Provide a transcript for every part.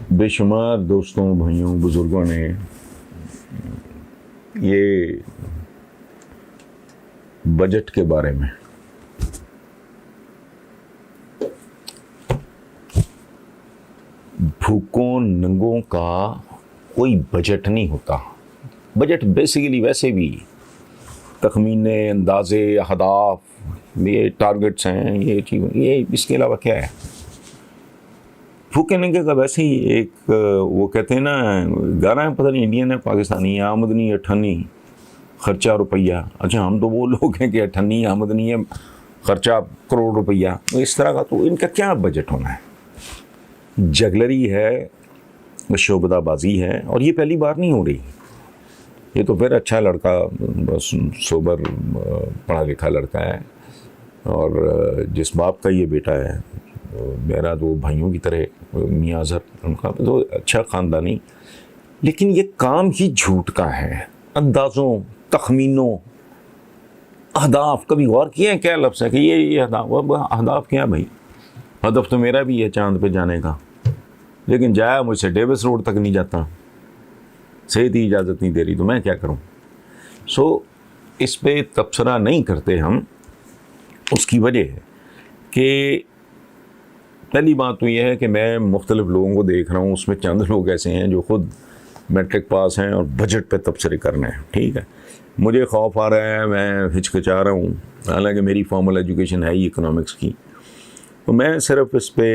بے شمار دوستوں بھائیوں بزرگوں نے یہ بجٹ کے بارے میں بھوکوں ننگوں کا کوئی بجٹ نہیں ہوتا. بجٹ بیسیکلی ویسے بھی تخمینے، اندازے، اہداف، یہ ٹارگٹس ہیں، یہ چیز، یہ اس کے علاوہ کیا ہے؟ بھوکے ننگے کا ویسے ہی ایک وہ کہتے ہیں نا گانا ہے، پتہ نہیں انڈین ہے پاکستانی ہے، آمدنی اٹھنی خرچہ روپیہ. اچھا ہم تو وہ لوگ ہیں کہ اٹھنی آمدنی ہے خرچہ کروڑ روپیہ، اس طرح کا. تو ان کا کیا بجٹ ہونا ہے؟ جگلری ہے، شعبدہ بازی ہے، اور یہ پہلی بار نہیں ہو رہی. یہ تو پھر اچھا لڑکا، بس سوبر پڑھا لکھا لڑکا ہے، اور جس باپ کا یہ بیٹا ہے، میرا دو بھائیوں کی طرح میاں اظہر، ان کا تو اچھا خاندانی، لیکن یہ کام ہی جھوٹ کا ہے. اندازوں، تخمینوں، اہداف. کبھی غور کیا ہے کیا لفظ ہے کہ یہ اہداف کیا ہے بھائی؟ ہدف تو میرا بھی ہے چاند پہ جانے کا، لیکن جایا مجھ سے ڈیوس روڈ تک نہیں جاتا، صحت ہی اجازت نہیں دے رہی، تو میں کیا کروں؟ اس پہ تبصرہ نہیں کرتے ہم. اس کی وجہ ہے کہ پہلی بات تو یہ ہے کہ میں مختلف لوگوں کو دیکھ رہا ہوں، اس میں چند لوگ ایسے ہیں جو خود میٹرک پاس ہیں اور بجٹ پہ تبصرے کرنے ہیں. ٹھیک ہے، مجھے خوف آ رہا ہے، میں ہچکچا رہا ہوں، حالانکہ میری فارمل ایجوکیشن ہے ہی اکنامکس کی. تو میں صرف اس پہ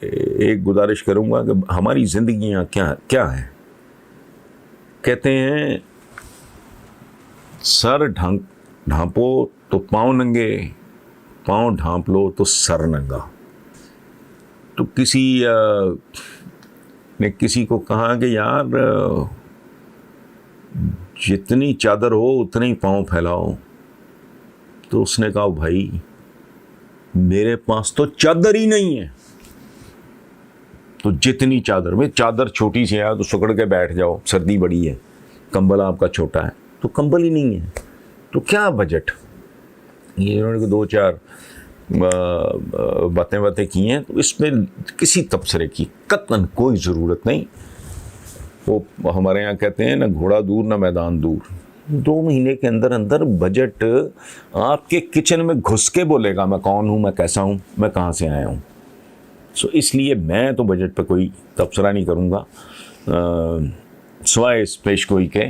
ایک گزارش کروں گا کہ ہماری زندگیاں کیا ہیں. کہتے ہیں سر ڈھانپو تو پاؤں ننگے، پاؤں ڈھانپ لو تو سر ننگا. تو کسی نے کسی کو کہا کہ یار جتنی چادر ہو اتنے ہی پاؤں پھیلاؤ. تو اس نے کہا بھائی میرے پاس تو چادر ہی نہیں ہے. تو جتنی چادر میں چادر چھوٹی سی ہے تو سکڑ کے بیٹھ جاؤ، سردی بڑی ہے، کمبل آپ کا چھوٹا ہے، تو کمبل ہی نہیں ہے. تو کیا بجٹ؟ یہ انہوں نے دو چار باتیں کی ہیں، تو اس میں کسی تبصرے کی قطعاً کوئی ضرورت نہیں. وہ ہمارے یہاں کہتے ہیں نہ گھوڑا دور نہ میدان دور. 2 مہینے کے اندر اندر بجٹ آپ کے کچن میں گھس کے بولے گا میں کون ہوں، میں کیسا ہوں، میں کہاں سے آیا ہوں. اس لیے میں تو بجٹ پہ کوئی تبصرہ نہیں کروں گا، سوائے اس پیش گوئی کے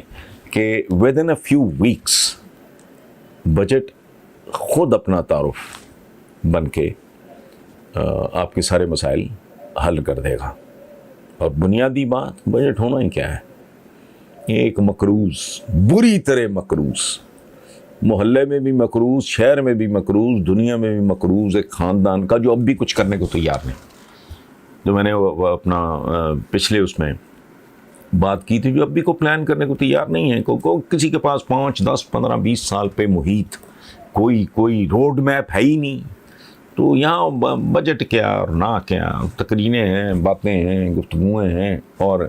کہ with in a few weeks budget خود اپنا تعارف بن کے آپ کے سارے مسائل حل کر دے گا. اور بنیادی بات بجٹ ہونا ہی کیا ہے؟ ایک مقروض، بری طرح مقروض، محلے میں بھی مقروض، شہر میں بھی مقروض، دنیا میں بھی مقروض ایک خاندان کا جو اب بھی کچھ کرنے کو تیار نہیں. جو میں نے اپنا پچھلے اس میں بات کی تھی، جو اب بھی کو پلان کرنے کو تیار نہیں ہے. کسی کے پاس 5 10 15 20 سال پہ محیط کوئی روڈ میپ ہے ہی نہیں. تو یہاں بجٹ کیا اور نہ کیا، تقریریں ہیں، باتیں ہیں، گفتگویں ہیں، اور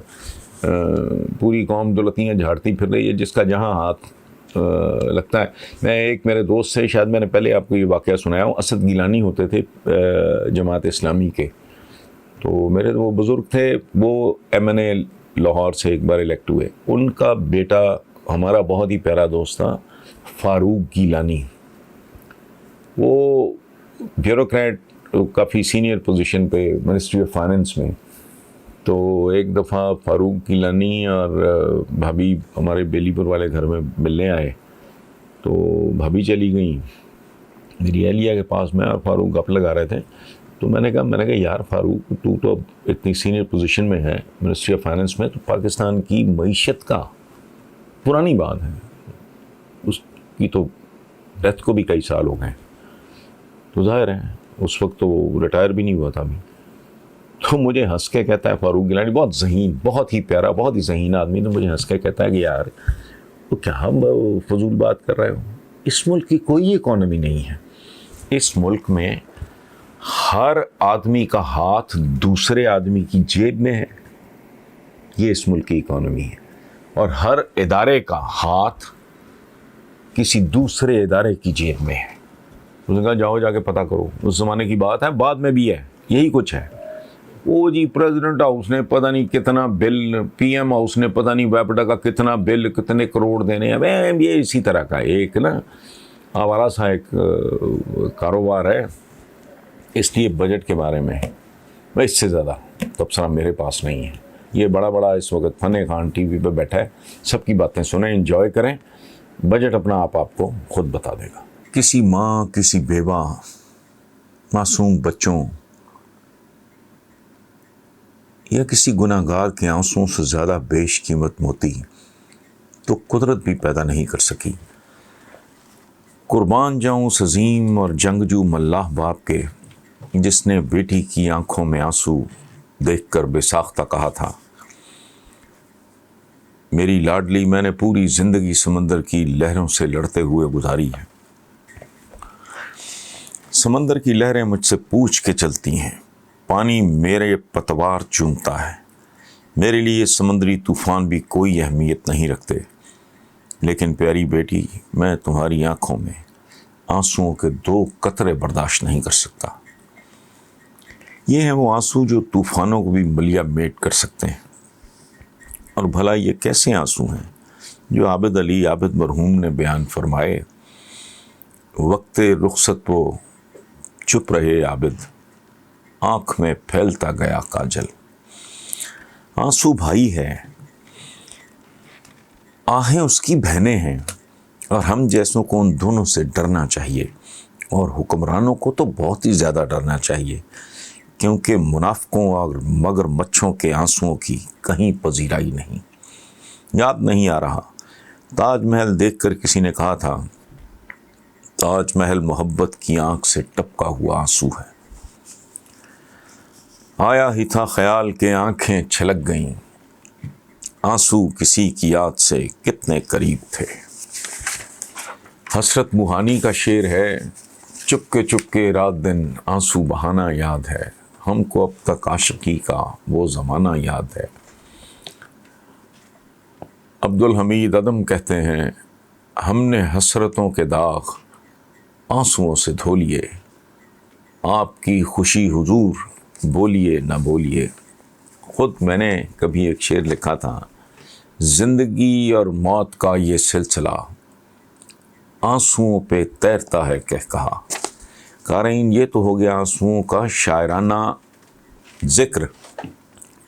پوری قوم دولتیاں جھاڑتی پھر رہی ہے جس کا جہاں ہاتھ لگتا ہے. میں ایک میرے دوست سے، شاید میں نے پہلے آپ کو یہ واقعہ سنایا ہوں، اسد گیلانی ہوتے تھے جماعت اسلامی کے. تو میرے وہ بزرگ تھے، وہ MNA لاہور سے ایک بار الیکٹ ہوئے. ان کا بیٹا ہمارا بہت ہی پیارا دوست تھا، فاروق گیلانی. وہ بیوروکریٹ، کافی سینئر پوزیشن پہ منسٹری آف فائننس میں. تو ایک دفعہ فاروق گیلانی اور بھابھی ہمارے بیلی پور والے گھر میں ملنے آئے. تو بھابھی چلی گئیں، میری اہلیہ کے پاس میں اور فاروق گپ لگا رہے تھے. تو میں نے کہا یار فاروق تو اب اتنی سینئر پوزیشن میں ہے منسٹری آف فائننس میں، تو پاکستان کی معیشت کا پرانی بات ہے، اس کی تو ڈیتھ کو بھی کئی سال ہو گئے. تو ظاہر ہے اس وقت تو وہ ریٹائر بھی نہیں ہوا تھا ابھی. تو مجھے ہنس کے کہتا ہے فاروق گیلانی، بہت ذہین، بہت ہی پیارا، بہت ہی ذہین آدمی، تو مجھے ہنس کے کہتا ہے کہ یار تو کیا ہم فضول بات کر رہے ہو، اس ملک کی کوئی اکانومی نہیں ہے. اس ملک میں ہر آدمی کا ہاتھ دوسرے آدمی کی جیب میں ہے، یہ اس ملک کی اکانومی ہے. اور ہر ادارے کا ہاتھ کسی دوسرے ادارے کی جیب میں ہے. اس نے کہا جاؤ جا کے پتہ کرو، اس زمانے کی بات ہے، بعد میں بھی ہے، یہی کچھ ہے. وہ جی پریزیڈنٹ ہاؤس نے پتہ نہیں کتنا بل، پی ایم ہاؤس نے پتہ نہیں ویپڈا کا کتنا بل، کتنے کروڑ دینے ہیں. یہ اسی طرح کا ایک نا آوارہ سا ایک کاروبار ہے. اس لیے بجٹ کے بارے میں اس سے زیادہ تبصرہ میرے پاس نہیں ہے. یہ بڑا اس وقت فن خان ٹی وی پہ بیٹھا ہے، سب کی باتیں سنیں، انجوائے کریں. بجٹ اپنا آپ کو خود بتا دے گا. کسی ماں، کسی بیوہ، معصوم بچوں یا کسی گناہ گار کے آنسوؤں سے زیادہ بیش قیمت موتی تو قدرت بھی پیدا نہیں کر سکی. قربان جاؤں اس عظیم اور جنگجو ملاح باپ کے جس نے بیٹی کی آنکھوں میں آنسو دیکھ کر بے ساختہ کہا تھا، میری لاڈلی میں نے پوری زندگی سمندر کی لہروں سے لڑتے ہوئے گزاری ہے. سمندر کی لہریں مجھ سے پوچھ کے چلتی ہیں، پانی میرے پتوار چومتا ہے. میرے لیے سمندری طوفان بھی کوئی اہمیت نہیں رکھتے، لیکن پیاری بیٹی، میں تمہاری آنکھوں میں آنسوؤں کے 2 قطرے برداشت نہیں کر سکتا. یہ ہیں وہ آنسو جو طوفانوں کو بھی ملیا میٹ کر سکتے ہیں. اور بھلا یہ کیسے آنسو ہیں جو عابد علی عابد مرحوم نے بیان فرمائے، وقت رخصت وہ چپ رہے عابد، آنکھ میں پھیلتا گیا کاجل. آنسو بھائی ہے، آہیں اس کی بہنیں ہیں، اور ہم جیسوں کو ان دونوں سے ڈرنا چاہیے، اور حکمرانوں کو تو بہت ہی زیادہ ڈرنا چاہیے، کیونکہ منافقوں اور مگر مچھوں کے آنسوؤں کی کہیں پذیرائی نہیں. یاد نہیں آ رہا، تاج محل دیکھ کر کسی نے کہا تھا، تاج محل محبت کی آنکھ سے ٹپکا ہوا آنسو ہے. آیا ہی تھا خیال کہ آنکھیں چھلک گئیں، آنسو کسی کی یاد سے کتنے قریب تھے. حسرت موہانی کا شعر ہے، چپ کے رات دن آنسو بہانا یاد ہے، ہم کو اب تک عاشقی کا وہ زمانہ یاد ہے. عبدالحمید عدم کہتے ہیں، ہم نے حسرتوں کے داغ آنسوؤں سے دھو لیے، آپ کی خوشی حضور بولیے نہ بولیے. خود میں نے کبھی ایک شعر لکھا تھا، زندگی اور موت کا یہ سلسلہ آنسوؤں پہ تیرتا ہے کہہ کہا. قارئین، یہ تو ہو گیا آنسوؤں کا شاعرانہ ذکر،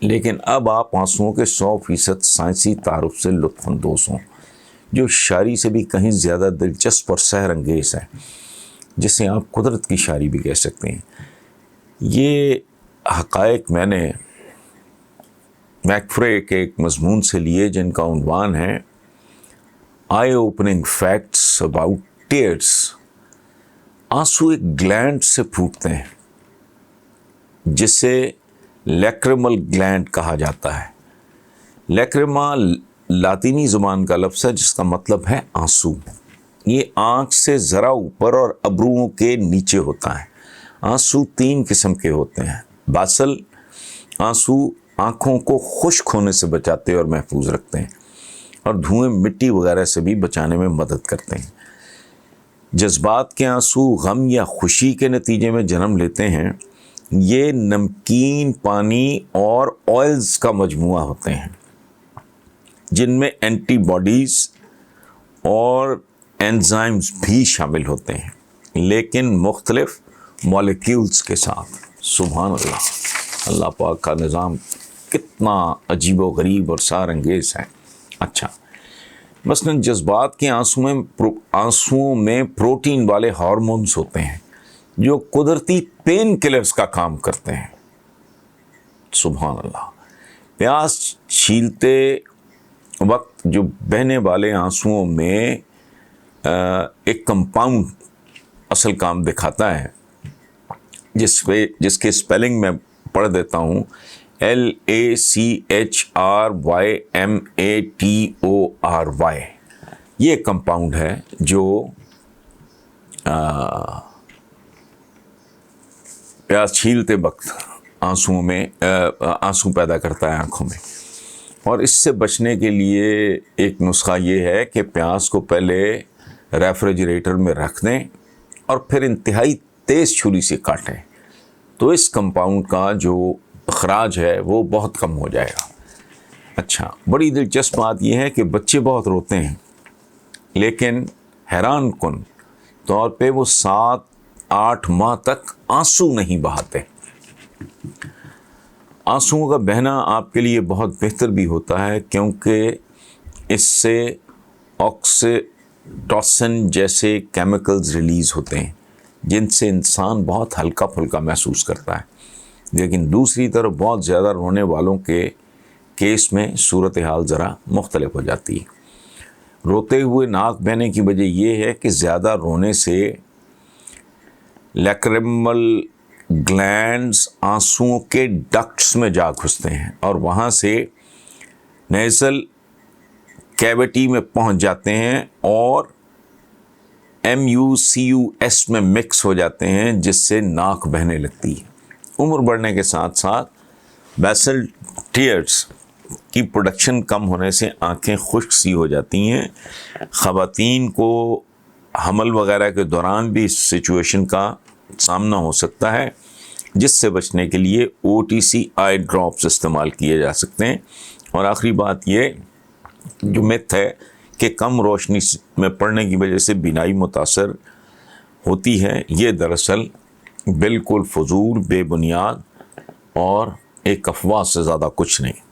لیکن اب آپ آنسوؤں کے 100% سائنسی تعارف سے لطف اندوز ہوں، جو شاعری سے بھی کہیں زیادہ دلچسپ اور سحر انگیز ہے، جسے آپ قدرت کی شاعری بھی کہہ سکتے ہیں. یہ حقائق میں نے میکفرے کے ایک مضمون سے لیے، جن کا عنوان ہے eye opening facts about tears. آنسو ایک گلینڈ سے پھوٹتے ہیں جسے لیکرمل گلینڈ کہا جاتا ہے. لیکرما لاطینی زبان کا لفظ ہے جس کا مطلب ہے آنسو. یہ آنکھ سے ذرا اوپر اور ابروؤں کے نیچے ہوتا ہے. آنسو 3 قسم کے ہوتے ہیں. باسل آنسو آنکھوں کو خشک ہونے سے بچاتے اور محفوظ رکھتے ہیں، اور دھوئیں مٹی وغیرہ سے بھی بچانے میں مدد کرتے ہیں. جذبات کے آنسو غم یا خوشی کے نتیجے میں جنم لیتے ہیں. یہ نمکین پانی اور آئلز کا مجموعہ ہوتے ہیں، جن میں اینٹی باڈیز اور انزائمز بھی شامل ہوتے ہیں، لیکن مختلف مالیکیولز کے ساتھ. سبحان اللہ، اللہ پاک کا نظام کتنا عجیب و غریب اور سحر انگیز ہے. اچھا، مثلاً جذبات کے آنسوؤں میں پروٹین والے ہارمونز ہوتے ہیں جو قدرتی پین کلرز کا کام کرتے ہیں. سبحان اللہ. پیاس چھیلتے وقت جو بہنے والے آنسوؤں میں ایک کمپاؤنڈ اصل کام دکھاتا ہے، جس کے اسپیلنگ میں پڑھ دیتا ہوں، LACHRYMATORY. یہ کمپاؤنڈ ہے جو پیاس چھیلتے وقت آنسوؤں میں آنسو پیدا کرتا ہے آنکھوں میں. اور اس سے بچنے کے لیے ایک نسخہ یہ ہے کہ پیاس کو پہلے ریفریجریٹر میں رکھ دیں اور پھر انتہائی تیز چھری سے کاٹیں، تو اس کمپاؤنڈ کا جو اخراج ہے وہ بہت کم ہو جائے گا۔ اچھا، بڑی دلچسپ بات یہ ہے کہ بچے بہت روتے ہیں، لیکن حیران کن طور پہ وہ 7-8 ماہ تک آنسو نہیں بہاتے۔ آنسوؤں کا بہنا آپ کے لیے بہت بہتر بھی ہوتا ہے، کیونکہ اس سے آکسیٹوسن جیسے کیمیکلز ریلیز ہوتے ہیں جن سے انسان بہت ہلکا پھلکا محسوس کرتا ہے۔ لیکن دوسری طرف بہت زیادہ رونے والوں کے کیس میں صورتحال ذرا مختلف ہو جاتی ہے۔ روتے ہوئے ناک بہنے کی وجہ یہ ہے کہ زیادہ رونے سے لیکریمل گلینڈز آنسوؤں کے ڈکٹس میں جا گھستے ہیں اور وہاں سے نیزل کیویٹی میں پہنچ جاتے ہیں اور MUCUS میں مکس ہو جاتے ہیں، جس سے ناک بہنے لگتی ہے۔ عمر بڑھنے کے ساتھ ساتھ بیسل ٹیئرز کی پروڈکشن کم ہونے سے آنکھیں خشک سی ہو جاتی ہیں۔ خواتین کو حمل وغیرہ کے دوران بھی اس سچویشن کا سامنا ہو سکتا ہے، جس سے بچنے کے لیے OTC آئی ڈراپس استعمال کیے جا سکتے ہیں۔ اور آخری بات یہ جو مت ہے کہ کم روشنی میں پڑنے کی وجہ سے بینائی متاثر ہوتی ہے، یہ دراصل بالکل فضول، بے بنیاد اور ایک افواہ سے زیادہ کچھ نہیں۔